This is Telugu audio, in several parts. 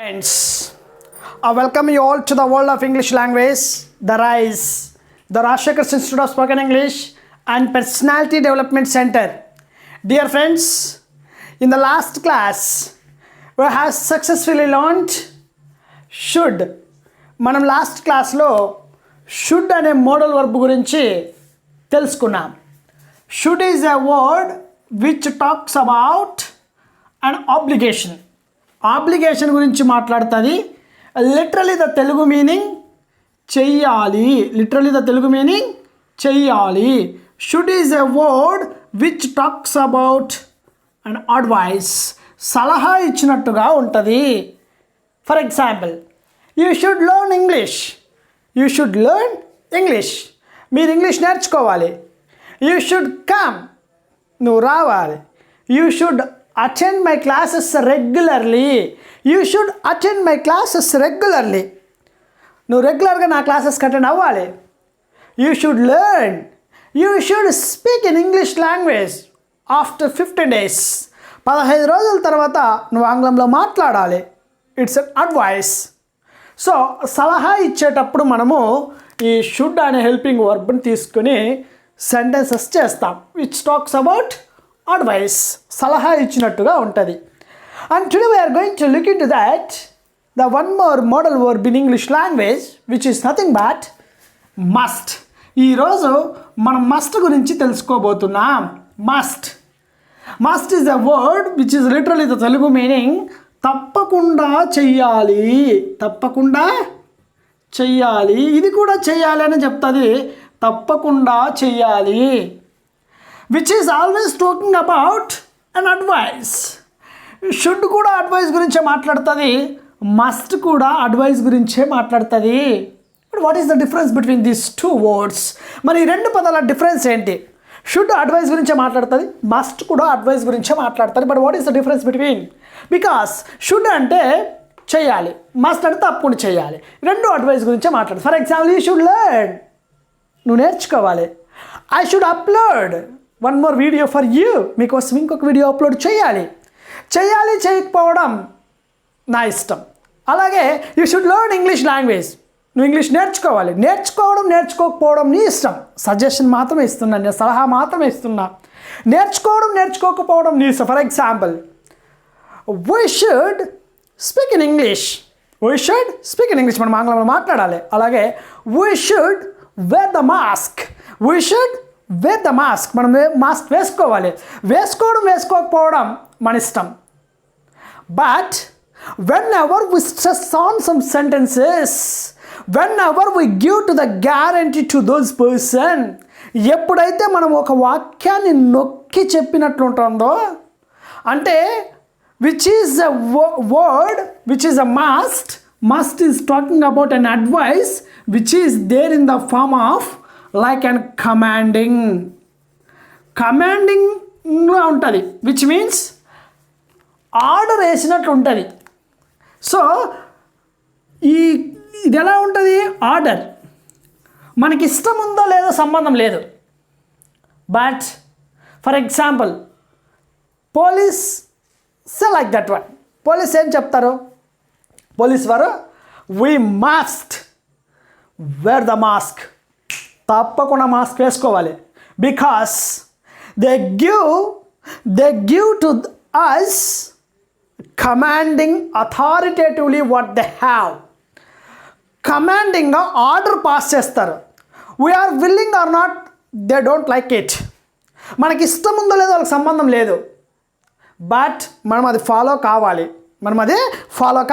Friends, I welcome you all to the world of English language, the RISE, the Rajshekhar Institute of Spoken English and Personality Development Center. Dear friends, in the last class, we have successfully learned should. మనం లాస్ట్ క్లాస్లో షుడ్ అనే మోడల్ వర్బ్ గురించి తెలుసుకున్నాం. Should is a word which talks about and obligation. Obligation గురించి మాట్లాడుతుంది. లిటరలీ ద తెలుగు మీనింగ్ చెయ్యాలి. చెయ్యాలి. Should is a word which talks about and advice. సలహా ఇచ్చినట్టుగా ఉంటుంది. For example, you should learn English. మీరు ఇంగ్లీష్ నేర్చుకోవాలి. యూ షుడ్ కమ్, నువ్వు రావాలి. You should attend my classes regularly. నువ్వు రెగ్యులర్గా నా క్లాసెస్కి అటెండ్ అవ్వాలి. You should learn. You should speak in English language after 15 days. 15 రోజుల తర్వాత నువ్వు ఆంగ్లంలో మాట్లాడాలి. It's an advice. సో సలహా ఇచ్చేటప్పుడు మనము ఈ షుడ్ అనే హెల్పింగ్ వర్బ్ని తీసుకుని సెంటెన్సెస్ చేస్తాం విచ్ టాక్స్ అబౌట్ అడ్వైస్. సలహా ఇచ్చినట్టుగా ఉంటుంది. And today we are going to look into that the one more modal verb in English language which is nothing but must. ఈరోజు మనం మస్ట్ గురించి తెలుసుకోబోతున్నాం. Must is a word which is literally the Telugu meaning తప్పకుండా చెయ్యాలి. ఇది కూడా చెయ్యాలి అని చెప్తుంది. తప్పకుండా చెయ్యాలి. Which is always talking about an advice. Should కూడా అడ్వైస్ గురించే మాట్లాడుతుంది. మస్ట్ కూడా అడ్వైస్ గురించే మాట్లాడుతుంది. But what is the difference between these two words? మరి ఈ రెండు పదాల డిఫరెన్స్ ఏంటి? షుడ్ అడ్వైస్ గురించే మాట్లాడుతుంది, మస్ట్ కూడా అడ్వైస్ గురించే మాట్లాడుతుంది. But what is the difference between? Because should అంటే చేయాలి, మస్ట్ అంటే తప్పకుండా చేయాలి. రెండు అడ్వైస్ గురించే మాట్లాడుతుంది. For example, you should learn, నువ్వు నేర్చుకోవాలి. I should upload one more video for you, మీకోసం ఇంకొక వీడియో అప్లోడ్ చేయాలి. చేయకపోవడం నా ఇష్టం. అలాగే you should learn English language, నువ్వు ఇంగ్లీష్ నేర్చుకోవాలి. నేర్చుకోకపోవడం నీ ఇష్టం. సజెషన్ మాత్రమే ఇస్తున్నా, నేను సలహా మాత్రమే ఇస్తున్నా. నేర్చుకోకపోవడం నీ ఇష్టం. For example, we should speak in English. మనం ఆంగ్లంలో మాట్లాడాలి. అలాగే we should wear the mask. మనం మాస్క్ వేసుకోవాలి. వేసుకోకపోవడం మన ఇష్టం. But whenever we stress on some sentences, whenever we give to the guarantee to those person, ఎప్పుడైతే మనం ఒక వాక్యాన్ని నొక్కి చెప్పినట్లు ఉంటుందో, అంటే which is a word which is a must is talking about an advice which is there in the form of like an commanding లో ఉంటుంది, which means ఆర్డర్ వేసినట్లు ఉంటుంది. సో ఇది ఎలా ఉంటుంది? ఆర్డర్. మనకి ఇష్టం ఉందో లేదో సంబంధం లేదు. But for example, police like that one. Police ఏం చెప్తారు? పోలీస్ వారు we must wear the mask, తప్పకుండా మాస్క్ వేసుకోవాలి. Because they give to us commanding authoritatively what they have. కమాండింగ్గా ఆర్డర్ పాస్ చేస్తారు. We are willing or not, they don't like it. మనకి ఇష్టం ఉందో లేదో వాళ్ళకి సంబంధం లేదు. బట్ మనం అది ఫాలో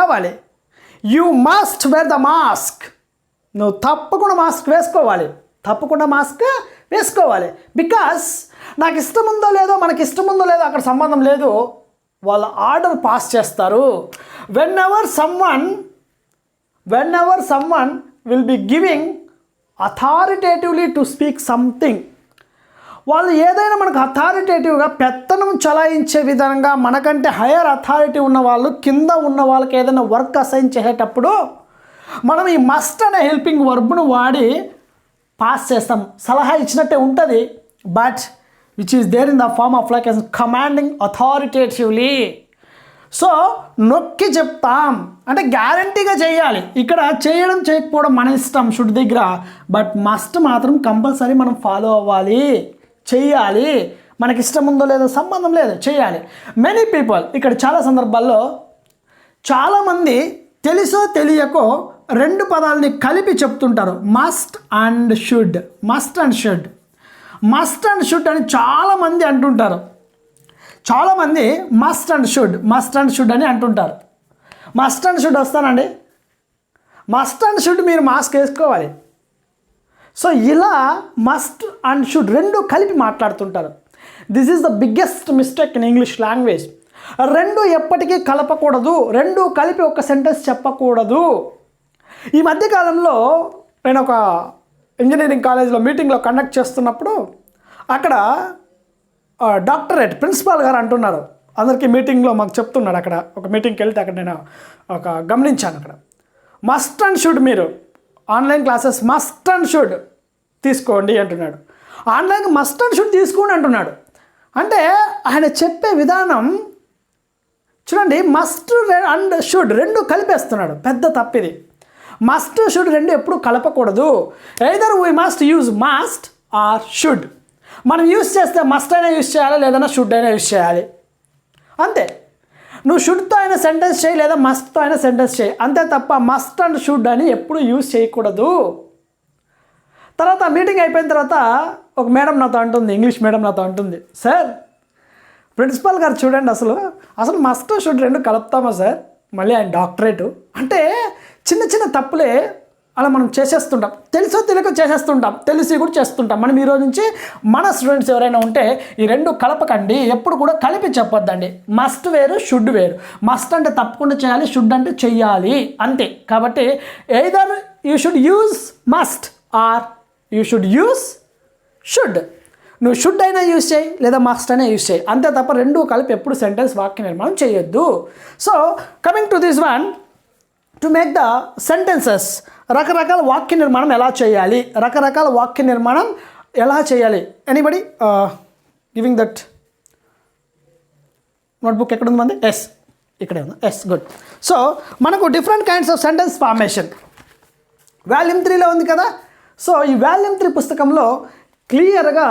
కావాలి. You must wear the mask. నువ్వు తప్పకుండా మాస్క్ వేసుకోవాలి. బికాస్ నాకు ఇష్టం ఉందో లేదో, మనకి ఇష్టం ఉందో లేదో అక్కడ సంబంధం లేదు. వాళ్ళ ఆర్డర్ పాస్ చేస్తారు. Whenever someone will be giving authoritatively to speak something. వాళ్ళు ఏదైనా మనకు అథారిటేటివ్గా పెత్తనం చలాయించే విధంగా, మనకంటే హయ్యర్ అథారిటీ ఉన్న వాళ్ళు కింద ఉన్న వాళ్ళకి ఏదైనా వర్క్ అసైన్ చేసేటప్పుడు మనం ఈ మస్ట్ అనే హెల్పింగ్ వర్బ్ను వాడి పాస్ చేస్తాం. సలహా ఇచ్చినట్టే ఉంటుంది. But which is there in the form of like as commanding authoritatively. So నొక్కి చెప్తాం అంటే గ్యారంటీగా చేయాలి. ఇక్కడ చేయడం చేయకపోవడం మన ఇష్టం షుడ్ దగ్గర, బట్ మస్ట్ మాత్రం కంపల్సరీ మనం ఫాలో అవ్వాలి, చెయ్యాలి. మనకి ఇష్టం ఉందో లేదో సంబంధం లేదు, చేయాలి. మెనీ పీపుల్ ఇక్కడ చాలా సందర్భాల్లో చాలామంది తెలుసో తెలియకో రెండు పదాలని కలిపి చెప్తుంటారు, must and should. Must and should, must and should అని చాలామంది అంటుంటారు. చాలామంది మస్ట్ అండ్ షుడ్ అని అంటుంటారు. మస్ట్ అండ్ షుడ్ వస్తానండి, మస్ట్ అండ్ షుడ్ మీరు మాస్క్ వేసుకోవాలి. సో ఇలా మస్ట్ అండ్ షుడ్ రెండు కలిపి మాట్లాడుతుంటారు. This is the biggest mistake in English language. రెండు ఎప్పటికీ కలపకూడదు, రెండు కలిపి ఒక సెంటెన్స్ చెప్పకూడదు. ఈ మధ్యకాలంలో నేను ఒక ఇంజనీరింగ్ కాలేజ్లో మీటింగ్లో కండక్ట్ చేస్తున్నప్పుడు అక్కడ డాక్టరేట్ ప్రిన్సిపాల్ గారు అంటున్నారు, అందరికీ మీటింగ్లో మాకు చెప్తున్నాడు. అక్కడ ఒక మీటింగ్కి వెళ్తే అక్కడ నేను గమనించాను, అక్కడ మస్ట్ అండ్ షుడ్ మీరు online classes must and should తీసుకోండి అంటున్నాడు. ఆన్లైన్ మస్ట్ అండ్ షుడ్ తీసుకోండి అంటున్నాడు. అంటే ఆయన చెప్పే విధానం చూడండి, మస్ట్ అండ్ షుడ్ రెండు కలిపేస్తున్నాడు. పెద్ద తప్పిది. మస్ట్ షుడ్ రెండు ఎప్పుడు కలపకూడదు. Either we must use must or should. మనం యూజ్ చేస్తే మస్ట్ అయినా యూజ్ చేయాలి, లేదన్నా షుడ్ అయినా యూజ్ చేయాలి, అంతే. నువ్వు షుడ్తో అయినా సెంటెన్స్ చేయి, లేదా మస్ట్తో అయినా సెంటెన్స్ చేయి, అంతే తప్ప మస్ట్ అండ్ షుడ్ అని ఎప్పుడు యూజ్ చేయకూడదు. తర్వాత మీటింగ్ అయిపోయిన తర్వాత ఒక మేడం నాతో అంటుంది, ఇంగ్లీష్ మేడం నాతో అంటుంది, సార్ ప్రిన్సిపాల్ గారు చూడండి అసలు మస్ట్ షుడ్ రెండు కలుపుతామా సార్, మళ్ళీ ఆయన డాక్టరేటు. అంటే చిన్న చిన్న తప్పులే అలా మనం చేసేస్తుంటాం, తెలుసో తెలియక చేసేస్తుంటాం, తెలిసి కూడా చేస్తుంటాం. మనం ఈరోజు నుంచి మన స్టూడెంట్స్ ఎవరైనా ఉంటే ఈ రెండు కలపకండి, ఎప్పుడు కూడా కలిపి చెప్పొద్దండి. మస్ట్ వేరు, షుడ్ వేరు. మస్ట్ అంటే తప్పకుండా చేయాలి, షుడ్ అంటే చెయ్యాలి, అంతే. కాబట్టి either you should use must are you should use should. నువ్వు షుడ్ అయినా యూజ్ చేయి, లేదా మస్ట్ అయినా యూజ్ చేయి, అంతే తప్ప రెండు కలిపి ఎప్పుడు సెంటెన్స్ వాక్య నిర్మాణం చేయొద్దు. So coming to this one, to make the sentences, రకరకాల వాక్య నిర్మాణం ఎలా చేయాలి, రకరకాల వాక్య నిర్మాణం ఎలా చేయాలి. ఎనీబడి గివింగ్ దట్ నోట్బుక్ ఎక్కడ ఉంది మంది? ఎస్, ఇక్కడే ఉంది. Yes, good. సో మనకు different kinds of sentence formation volume 3లో ఉంది కదా. సో ఈ వాల్యూమ్ 3 పుస్తకంలో క్లియర్గా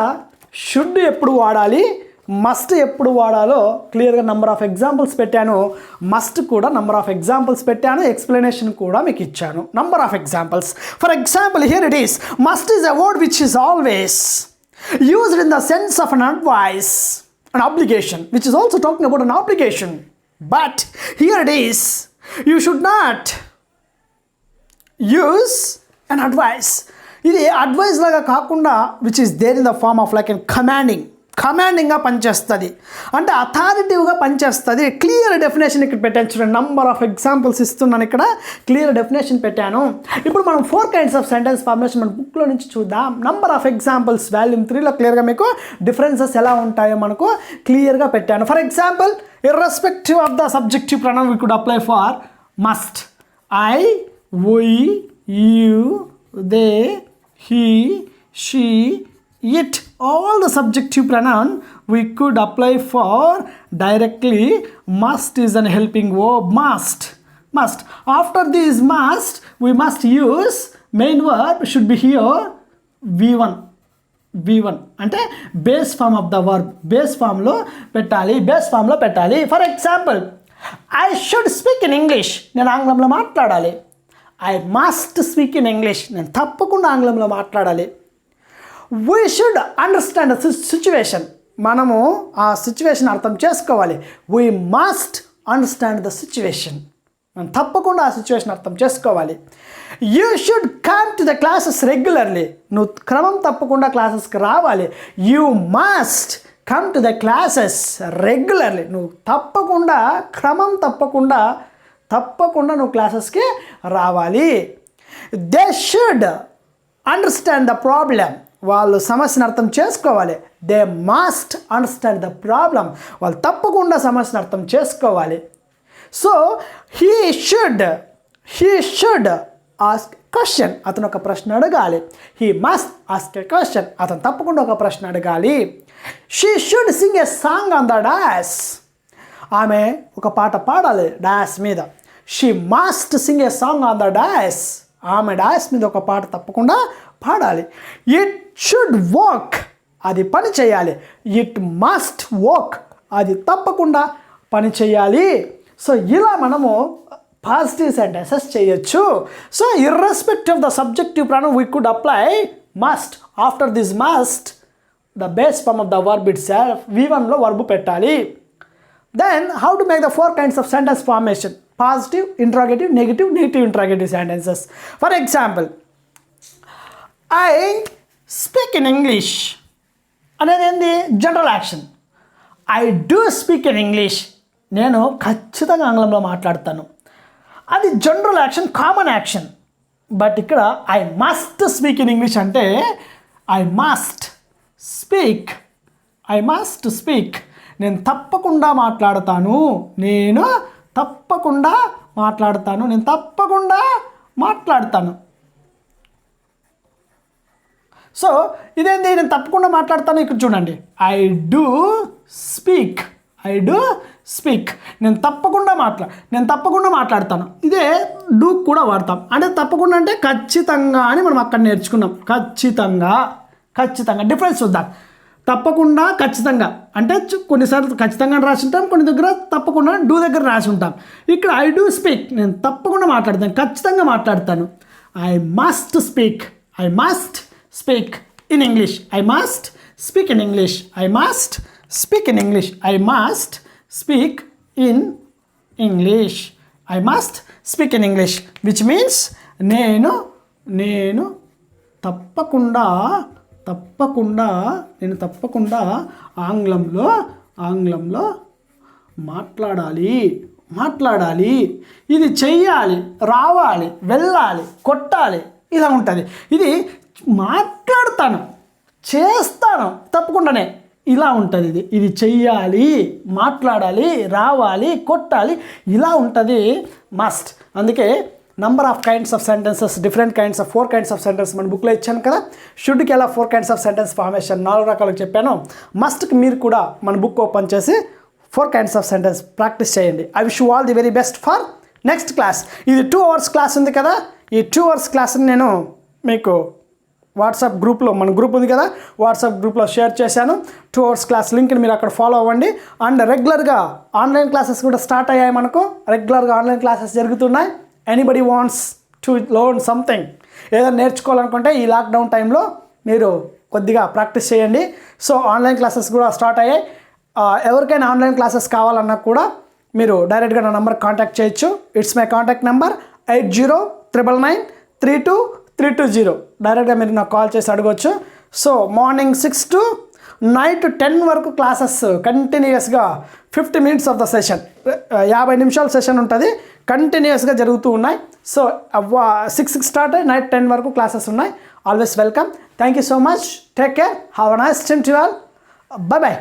షుడ్ ఎప్పుడు వాడాలి, మస్ట్ ఎప్పుడు వాడాలో క్లియర్గా నంబర్ ఆఫ్ ఎగ్జాంపుల్స్ పెట్టాను. మస్ట్ కూడా నంబర్ ఆఫ్ ఎగ్జాంపుల్స్ పెట్టాను, ఎక్స్ప్లెనేషన్ కూడా మీకు ఇచ్చాను. Number of examples. For example here it is, must is a word which is always used in the sense of an advice, an obligation, which is also talking about an obligation. But here it is, you should not use an advice. ఇది అడ్వైస్ లాగా కాకుండా which is there in the form of like an కమాండింగ్గా పనిచేస్తుంది, అంటే అథారిటివ్గా పనిచేస్తుంది. క్లియర్ డెఫినేషన్ ఇక్కడ పెట్టాను చూడండి. నంబర్ ఆఫ్ ఎగ్జాంపుల్స్ ఇస్తున్నాను, ఇక్కడ క్లియర్ డెఫినేషన్ పెట్టాను. ఇప్పుడు మనం 4 kinds ఆఫ్ సెంటెన్స్ ఫార్మేషన్ మన బుక్లో నుంచి చూద్దాం. నంబర్ ఆఫ్ ఎగ్జాంపుల్స్ వాల్యూమ్ 3లో క్లియర్గా మీకు డిఫరెన్సెస్ ఎలా ఉంటాయో మనకు క్లియర్గా పెట్టాను. For example, irrespective of the subjective pronoun we could apply for must. I, we, you, they, he, she, it, all the subjective pronoun we could apply for directly. Must is an helping verb, must. After this must, we must use main verb should be here v1 అంటే base form of the verb, base ఫామ్లో పెట్టాలి. For example, I should speak in English, నేను ఆంగ్లంలో మాట్లాడాలి. I must speak in English, నేను తప్పకుండా ఆంగ్లంలో మాట్లాడాలి. We should understand the situation, మనము ఆ సిచ్యువేషన్ అర్థం చేసుకోవాలి. We must understand the situation, మనం తప్పకుండా ఆ సిచ్యువేషన్ అర్థం చేసుకోవాలి. You should come to the classes regularly, నువ్వు క్రమం తప్పకుండా క్లాసెస్కి రావాలి. You must come to the classes regularly, నువ్వు తప్పకుండా క్రమం తప్పకుండా నువ్వు క్లాసెస్కి రావాలి. They should understand the problem, వాళ్ళు సమస్యను అర్థం చేసుకోవాలి. They must understand the problem, వాళ్ళు తప్పకుండా సమస్యను అర్థం చేసుకోవాలి. So he should ask question, అతను ఒక ప్రశ్న అడగాలి. He must ask a question, అతను తప్పకుండా ఒక ప్రశ్న అడగాలి. She should Singh a song on the dash, ఆమె ఒక పాట పాడాలి డాష్ మీద. She must Singh A song on the dash. ఆమె డాష్ మీద ఒక పాట తప్పకుండా పాడాలి. ఇట్ షుడ్ వర్క్, అది పని చేయాలి. ఇట్ మస్ట్ వర్క్, అది తప్పకుండా పని చేయాలి. సో ఇలా మనము పాజిటివ్ సెంటెన్సెస్ చేయొచ్చు. So irrespective of the subjective pronoun we could apply must. After this must the base form of the verb itself, V1లో వర్బ్ పెట్టాలి. Then how to make the 4 kinds of sentence formation: positive, interrogative, negative, negative interrogative sentences. For example, I speak in English అనేది ఏంది? General action. I do speak in English, నేను ఖచ్చితంగా ఆంగ్లంలో మాట్లాడతాను. అది general action, common action. But ఇక్కడ I must speak in English అంటే I must speak, I must speak, నేను తప్పకుండా మాట్లాడతాను, నేను తప్పకుండా మాట్లాడతాను, నేను తప్పకుండా మాట్లాడతాను. సో ఇదేంటి? నేను తప్పకుండా మాట్లాడతాను. ఇక్కడ చూడండి, I do speak, I do speak, నేను తప్పకుండా మాట్లాడతాను. ఇదే డూ కూడా వాడతాం. అంటే తప్పకుండా అంటే ఖచ్చితంగా అని మనం అక్కడ నేర్చుకున్నాం. ఖచ్చితంగా డిఫరెన్స్ చూద్దాం. తప్పకుండా, ఖచ్చితంగా అంటే కొన్నిసార్లు ఖచ్చితంగా రాసి ఉంటాం, కొన్ని దగ్గర తప్పకుండా డూ దగ్గర రాసి ఉంటాం. ఇక్కడ ఐ డూ స్పీక్, నేను తప్పకుండా మాట్లాడతాను, ఖచ్చితంగా మాట్లాడతాను. I must speak, I must speak in English, I must speak in English, I must speak in English, I must speak in English, I must speak in English, which means నేను తప్పకుండా ఆంగ్లంలో మాట్లాడాలి. ఇది చెయ్యాలి, రావాలి, వెళ్ళాలి, కొట్టాలి, ఇలా ఉంటుంది. ఇది మాట్లాడతాను, చేస్తాను తప్పకుండానే, ఇలా ఉంటుంది. ఇది చెయ్యాలి, మాట్లాడాలి, రావాలి, కొట్టాలి, ఇలా ఉంటుంది మస్ట్. అందుకే number of kinds of sentences, different kinds of 4 kinds of sentence మన బుక్లో ఇచ్చాను కదా. షుడ్కి ఎలా 4 kinds of సెంటెన్స్ ఫార్మేషన్ 4 రకాలకు చెప్పాను. మస్ట్కి మీరు కూడా మన బుక్ ఓపెన్ చేసి 4 kinds of సెంటెన్స్ ప్రాక్టీస్ చేయండి. I wish you all the very best for next class. ఇది 2 hours క్లాస్ ఉంది కదా. ఈ 2 hours క్లాస్ని నేను మీకు వాట్సాప్ గ్రూప్లో, మన గ్రూప్ ఉంది కదా, వాట్సాప్ గ్రూప్లో షేర్ చేశాను. 2 hours క్లాస్ లింక్ని మీరు అక్కడ ఫాలో అవ్వండి. అండ్ రెగ్యులర్గా ఆన్లైన్ క్లాసెస్ కూడా స్టార్ట్ అయ్యాయి. మనకు రెగ్యులర్గా ఆన్లైన్ క్లాసెస్ జరుగుతున్నాయి. Anybody wants to learn something, ఏదైనా నేర్చుకోవాలనుకుంటే ఈ లాక్డౌన్ టైంలో మీరు కొద్దిగా ప్రాక్టీస్ చేయండి. సో ఆన్లైన్ క్లాసెస్ కూడా స్టార్ట్ అయ్యాయి. ఎవరికైనా ఆన్లైన్ క్లాసెస్ కావాలన్నా కూడా మీరు డైరెక్ట్గా నా నెంబర్ కాంటాక్ట్ చేయొచ్చు. It's my contact number 8099932320. డైరెక్ట్గా మీరు నాకు కాల్ చేసి అడగవచ్చు. సో మార్నింగ్ 6 to నైట్ 10 వరకు క్లాసెస్ కంటిన్యూస్గా 50 minutes ఆఫ్ ద సెషన్, 50 నిమిషాల సెషన్ ఉంటుంది, కంటిన్యూస్గా జరుగుతూ ఉన్నాయి. సో 6 స్టార్ట్ అయ్యి నైట్ 10 వరకు క్లాసెస్ ఉన్నాయి. Always welcome. Thank you so much. Take care. Have a nice time to all. By by.